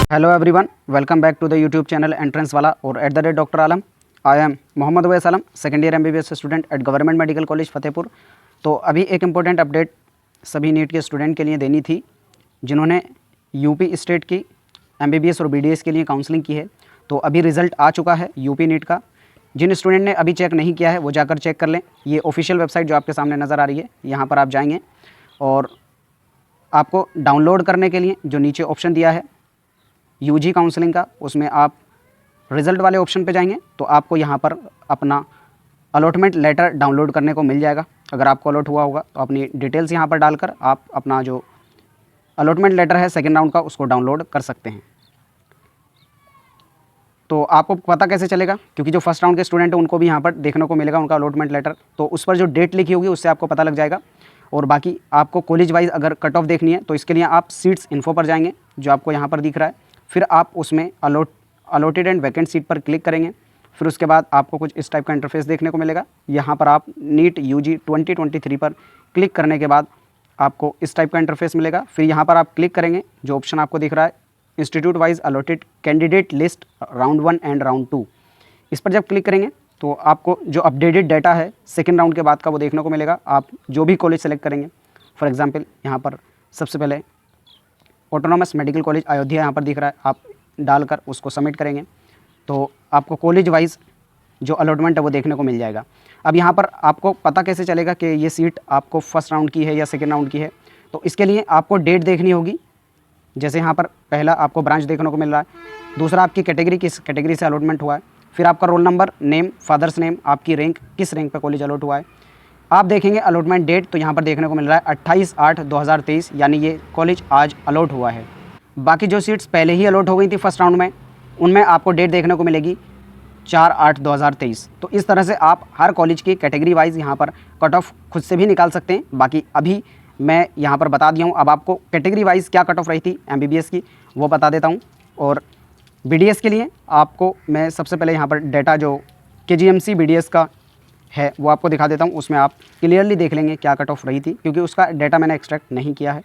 Hello everyone, welcome back to the YouTube channel entrance वाला और @doctor Alam. I am Mohammad Awais Alam, second year MBBS student at government medical college Fatehpur. तो अभी एक important update सभी NEET के student के लिए देनी थी जिन्होंने यूपी स्टेट की MBBS और BDS के लिए काउंसलिंग की है। तो अभी रिज़ल्ट आ चुका है यूपी नीट का। जिन स्टूडेंट ने अभी चेक नहीं किया है वो जाकर चेक कर लें। ये ऑफिशियल वेबसाइट जो आपके सामने नज़र आ रही है, यहाँ पर आप जाएंगे और आपको डाउनलोड करने के लिए जो नीचे ऑप्शन दिया है UG काउंसलिंग का, उसमें आप रिज़ल्ट वाले ऑप्शन पे जाएंगे तो आपको यहाँ पर अपना अलॉटमेंट लेटर डाउनलोड करने को मिल जाएगा। अगर आपको अलॉट हुआ होगा तो अपनी डिटेल्स यहाँ पर डालकर आप अपना जो अलॉटमेंट लेटर है सेकेंड राउंड का उसको डाउनलोड कर सकते हैं। तो आपको पता कैसे चलेगा, क्योंकि जो फर्स्ट राउंड के स्टूडेंट हैं उनको भी यहाँ पर देखने को मिलेगा उनका अलॉटमेंट लेटर, तो उस पर जो डेट लिखी होगी उससे आपको पता लग जाएगा। और बाकी आपको कॉलेज वाइज अगर कट ऑफ देखनी है तो इसके लिए आप सीट्स इन्फो पर जाएंगे जो आपको यहाँ पर दिख रहा है। फिर आप उसमें अलॉटेड एंड वैकेंट सीट पर क्लिक करेंगे। फिर उसके बाद आपको कुछ इस टाइप का इंटरफेस देखने को मिलेगा। यहाँ पर आप नीट UG 2023 पर क्लिक करने के बाद आपको इस टाइप का इंटरफेस मिलेगा। फिर यहाँ पर आप क्लिक करेंगे, जो ऑप्शन आपको दिख रहा है institute wise allotted candidate list round 1 and round 2, इस पर जब क्लिक करेंगे तो आपको जो अपडेटेड डाटा है सेकेंड राउंड के बाद का वो देखने को मिलेगा। आप जो भी कॉलेज सेलेक्ट करेंगे, फॉर एग्जांपल यहाँ पर सबसे पहले ऑटोनॉमस मेडिकल कॉलेज अयोध्या यहाँ पर दिख रहा है, आप डालकर उसको सबमिट करेंगे तो आपको कॉलेज वाइज जो अलॉटमेंट है वो देखने को मिल जाएगा। अब यहाँ पर आपको पता कैसे चलेगा कि ये सीट आपको फर्स्ट राउंड की है या सेकेंड राउंड की है, तो इसके लिए आपको डेट देखनी होगी। जैसे यहाँ पर पहला आपको ब्रांच देखने को मिल रहा है, दूसरा आपकी कैटेगरी किस कैटेगरी से अलॉटमेंट हुआ है, फिर आपका roll number, name, father's name, आपकी रैंक, किस रैंक पे कॉलेज अलॉट हुआ है। आप देखेंगे अलॉटमेंट डेट तो यहाँ पर देखने को मिल रहा है 28/8/2023, यानी ये कॉलेज आज अलॉट हुआ है। बाकी जो सीट्स पहले ही अलॉट हो गई थी फर्स्ट राउंड में, उनमें आपको डेट देखने को मिलेगी 4/8/2023। तो इस तरह से आप हर कॉलेज की कैटेगरी वाइज यहाँ पर कट ऑफ खुद से भी निकाल सकते हैं। बाकी अभी मैं यहाँ पर बता दिया हूँ। अब आपको कैटेगरी वाइज क्या कट ऑफ रही थी MBBS की वो बता देता हूँ, और BDS के लिए आपको मैं सबसे पहले यहाँ पर डेटा जो KGMC BDS का है वो आपको दिखा देता हूँ। उसमें आप क्लियरली देख लेंगे क्या कट ऑफ रही थी, क्योंकि उसका डाटा मैंने एक्सट्रैक्ट नहीं किया है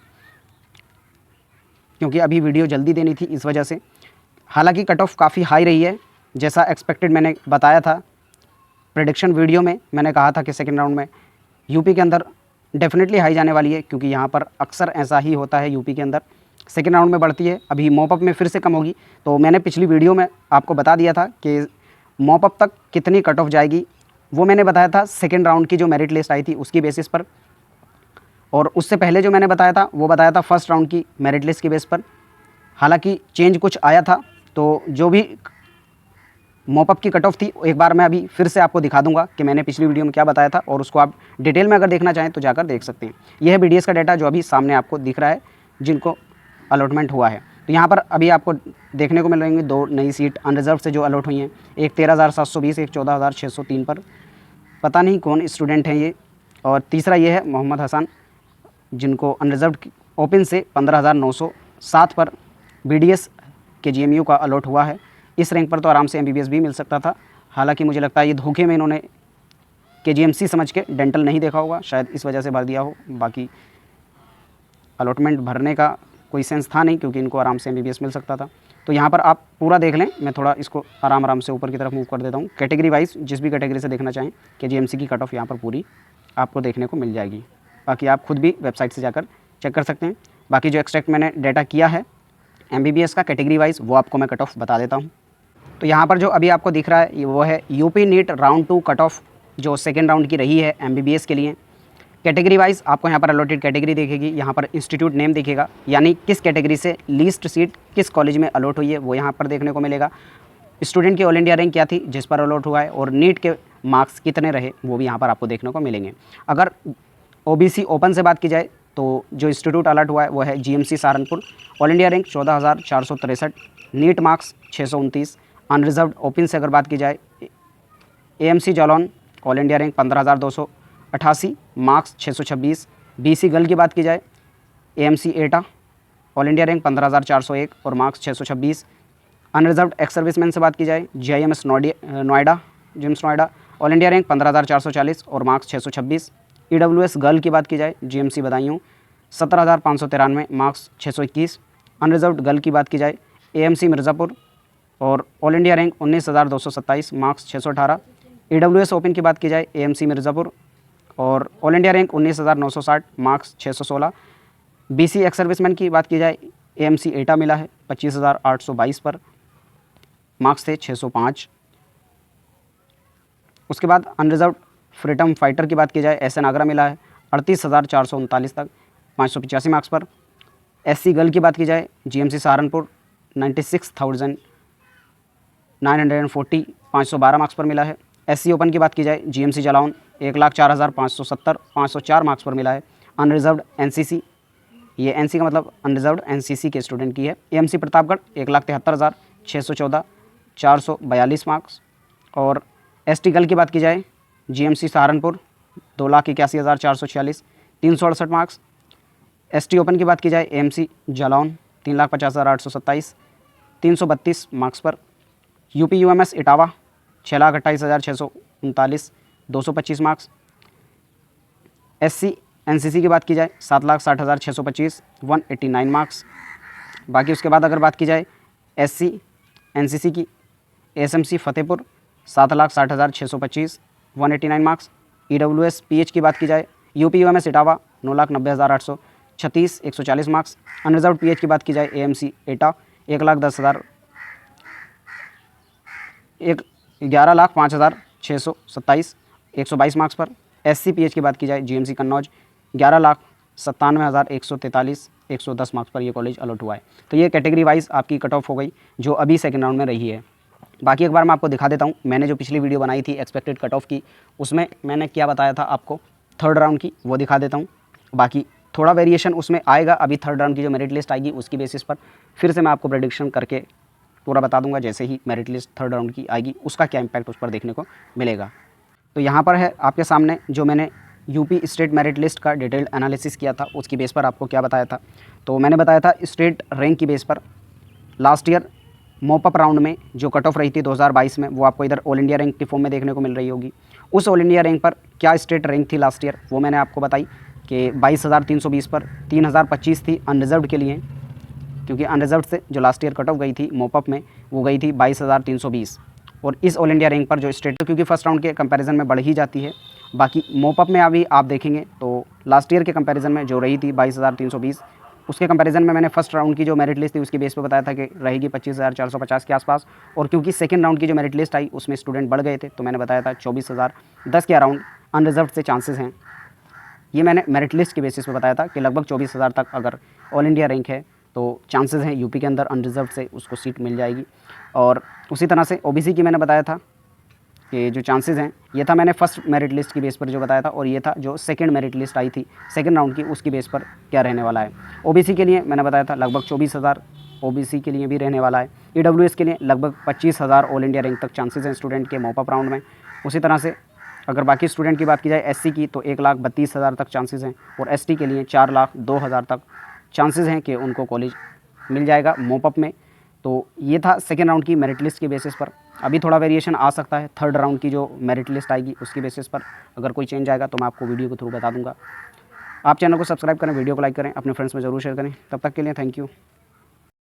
क्योंकि अभी वीडियो जल्दी देनी थी इस वजह से। हालांकि कट ऑफ काफ़ी हाई रही है, जैसा एक्सपेक्टेड मैंने बताया था। प्रेडिक्शन वीडियो में मैंने कहा था कि सेकेंड राउंड में यूपी के अंदर डेफिनेटली हाई जाने वाली है, क्योंकि यहाँ पर अक्सर ऐसा ही होता है यूपी के अंदर सेकेंड राउंड में बढ़ती है। अभी मॉपअप में फिर से कम होगी, तो मैंने पिछली वीडियो में आपको बता दिया था कि मॉपअप तक कितनी कट ऑफ जाएगी, वो मैंने बताया था सेकेंड राउंड की जो मेरिट लिस्ट आई थी उसकी बेसिस पर। और उससे पहले जो मैंने बताया था वो बताया था फर्स्ट राउंड की मेरिट लिस्ट की बेस पर। हालांकि चेंज कुछ आया था, तो जो भी मॉपअप की कट ऑफ थी एक बार मैं अभी फिर से आपको दिखा दूंगा कि मैंने पिछली वीडियो में क्या बताया था, और उसको आप डिटेल में अगर देखना चाहें तो जाकर देख सकते हैं। यह है BDS का डाटा जो अभी सामने आपको दिख रहा है जिनको अलॉटमेंट हुआ है। तो यहाँ पर अभी आपको देखने को मिल रही हैं 2 नई सीट अनरिजर्व से जो अलॉट हुई हैं, एक 13,720, एक 14,603 पर। पता नहीं कौन स्टूडेंट हैं ये। और तीसरा ये है मोहम्मद हसन, जिनको अनरिजर्व ओपन से 15,907 पर BDS के GMU का अलॉट हुआ है। इस रैंक पर तो आराम से MBBS भी मिल सकता था। हालांकि मुझे लगता है ये धोखे में इन्होंने KGMC समझ के डेंटल नहीं देखा होगा, शायद इस वजह से भर दिया हो। बाकी अलॉटमेंट भरने का कोई सेंस था नहीं, क्योंकि इनको आराम से MBBS मिल सकता था। तो यहाँ पर आप पूरा देख लें, मैं थोड़ा इसको आराम से ऊपर की तरफ मूव कर देता हूँ। कैटेगरी वाइज जिस भी कैटेगरी से देखना चाहें KGMC की कट ऑफ यहाँ पर पूरी आपको देखने को मिल जाएगी। बाकी आप खुद भी वेबसाइट से जाकर चेक कर सकते हैं। बाकी जो एक्सट्रैक्ट मैंने डाटा किया है MBBS का कैटेगरी वाइज वो आपको मैं कट ऑफ बता देता हूँ। तो यहाँ पर जो अभी आपको दिख रहा है वो है UP NEET round 2 cut off जो सेकेंड राउंड की रही है MBBS के लिए। कैटेगरी वाइज आपको यहाँ पर अलॉटेड कैटेगरी दिखेगी, यहाँ पर इंस्टीट्यूट नेम दिखेगा, यानी किस कैटेगरी से लीस्ट सीट किस कॉलेज में अलॉट हुई है वो यहाँ पर देखने को मिलेगा। स्टूडेंट की ऑल इंडिया रैंक क्या थी जिस पर अलॉट हुआ है, और नीट के मार्क्स कितने रहे वो भी यहाँ पर आपको देखने को मिलेंगे। अगर OBC ओपन से बात की जाए तो जो इंस्टीट्यूट अलॉट हुआ है वो है GMC Saharanpur, all India rank 14,463, NEET marks 629। Unreserved open से अगर बात की जाए AMC Jalaun, all India rank 15,288, marks 626। BC girl की बात की जाए AMC एटा, ऑल इंडिया रैंक 15,401 और मार्क्स 626। अनरिजर्व एक्स सर्विसमैन से बात की जाए GIMS Noida, GIMS Noida, all India rank 15,440 और मार्क्स 626। EWS गर्ल की बात की जाए GMC Badaun 17,593, marks 621। Unreserved girl की बात की जाए AMC मिर्ज़ापुर और all India rank 19,227, marks 618। EWS open की बात की जाए AMC मिर्ज़ापुर और all India rank 19,960, marks 616। BC ex serviceman की बात की जाए AMC एटा मिला है 25,822 पर, मार्क्स थे 605। उसके बाद अनरिजर्व फ्रीडम फाइटर की बात की जाए SN आगरा मिला है 38,439 तक 585 मार्क्स पर। SC गर्ल की बात की जाए GMC सहारनपुर 96,940 512 मार्क्स पर मिला है। SC ओपन की बात की जाए GMC जालौन 1,04,570 504 मार्क्स पर मिला है। अनरिजर्व्ड NCC, ये NC का मतलब अनरिजर्व्ड NCC के स्टूडेंट की है। AMC Pratapgarh 1,73,614 442 marks. और ST गर्ल की बात की जाए GMC Saharanpur 2,81,446 368 marks. ST open की बात की जाए AMC जालौन 3,50,827 332 मार्क्स पर। UP UMS Etawah 6,28,639 225 marks. SC NCC की बात की जाए 7,60,625 189 मार्क्स। बाकी उसके बाद अगर बात की जाए SC NCC की SMC Fatehpur 7,60,625 189 marks. EWS PH की बात की जाए UP UMS Etawah 9,90,836 140 marks. Unreserved PH की बात की जाए AMC एटा 11,05,627 122 मार्क्स पर। SC PH की बात की जाए GMC कन्नौज 11,97,143 110 मार्क्स पर ये कॉलेज अलॉट हुआ है। तो ये कैटेगरी वाइज आपकी कट ऑफ हो गई जो अभी सेकंड राउंड में रही है। बाकी एक बार मैं आपको दिखा देता हूँ, मैंने जो पिछली वीडियो बनाई थी एक्सपेक्टेड कट ऑफ की, उसमें मैंने क्या बताया था आपको थर्ड राउंड की, वो दिखा देता हूँ। बाकी थोड़ा वेरिएशन उसमें आएगा, अभी थर्ड राउंड की जो मेरिट लिस्ट आएगी उसकी बेसिस पर फिर से मैं आपको प्रेडिक्शन करके पूरा बता दूंगा। जैसे ही मेरिट लिस्ट थर्ड राउंड की आएगी उसका क्या इम्पैक्ट उस पर देखने को मिलेगा। तो यहाँ पर है आपके सामने जो मैंने यूपी स्टेट मेरिट लिस्ट का डिटेल्ड एनालिसिस किया था, उसकी बेस पर आपको क्या बताया था। तो मैंने बताया था स्टेट रैंक की बेस पर लास्ट ईयर मोपअप राउंड में जो कट ऑफ रही थी 2022 में, वो आपको इधर ऑल इंडिया रैंक की फॉर्म में देखने को मिल रही होगी। उस ऑल इंडिया रैंक पर क्या स्टेट रैंक थी लास्ट ईयर, वो मैंने आपको बताई कि 22,320 पर 3,025 थी अनरिजर्व्ड के लिए, क्योंकि अनरिजर्व्ड से जो लास्ट ईयर कट ऑफ गई थी मोपअप में वो गई थी 22,320। और इस ऑल इंडिया रैंक पर जो स्टेट, क्योंकि फर्स्ट राउंड के कंपैरिजन में बढ़ ही जाती है, बाकी मोपअप में अभी आप देखेंगे तो लास्ट ईयर के कंपैरिजन में जो रही थी 22,320, उसके कंपैरिजन में मैंने फर्स्ट राउंड की जो मेरिट लिस्ट थी उसकी बेस पे बताया था कि रहेगी 25,450 के आसपास। और क्योंकि सेकंड राउंड की जो मेरिट लिस्ट आई उसमें स्टूडेंट बढ़ गए थे तो मैंने बताया था 24,010 के अराउंड अनरिजर्व्ड से चांसेस हैं। ये मैंने मेरिट लिस्ट के बेसिस पे बताया था कि लगभग 24,000 तक अगर ऑल इंडिया रैंक है तो चांसेस हैं यूपी के अंदर अनरिजर्व्ड से उसको सीट मिल जाएगी। और उसी तरह से ओबीसी की मैंने बताया था कि जो चांसेस हैं, ये था मैंने फर्स्ट मेरिट लिस्ट की बेस पर जो बताया था, और ये था जो सेकंड मेरिट लिस्ट आई थी सेकंड राउंड की उसकी बेस पर क्या रहने वाला है। ओबीसी के लिए मैंने बताया था लगभग 24,000 ओबीसी के लिए भी रहने वाला है। ईडब्ल्यूएस के लिए लगभग 25,000 ऑल इंडिया रैंक तक चांसेस हैं स्टूडेंट के मोपअप राउंड में। उसी तरह से अगर बाकी स्टूडेंट की बात की जाए एससी की तो 1,32,000 तक चांसेस हैं, और एसटी के लिए 4,02,000 तक चांसेस हैं कि उनको कॉलेज मिल जाएगा मोपअप में। तो ये था सेकेंड राउंड की मेरिट लिस्ट के बेसिस पर। अभी थोड़ा वेरिएशन आ सकता है थर्ड राउंड की जो मेरिट लिस्ट आएगी उसकी बेसिस पर, अगर कोई चेंज आएगा तो मैं आपको वीडियो के थ्रू बता दूंगा। आप चैनल को सब्सक्राइब करें, वीडियो को लाइक करें, अपने फ्रेंड्स में ज़रूर शेयर करें। तब तक के लिए थैंक यू।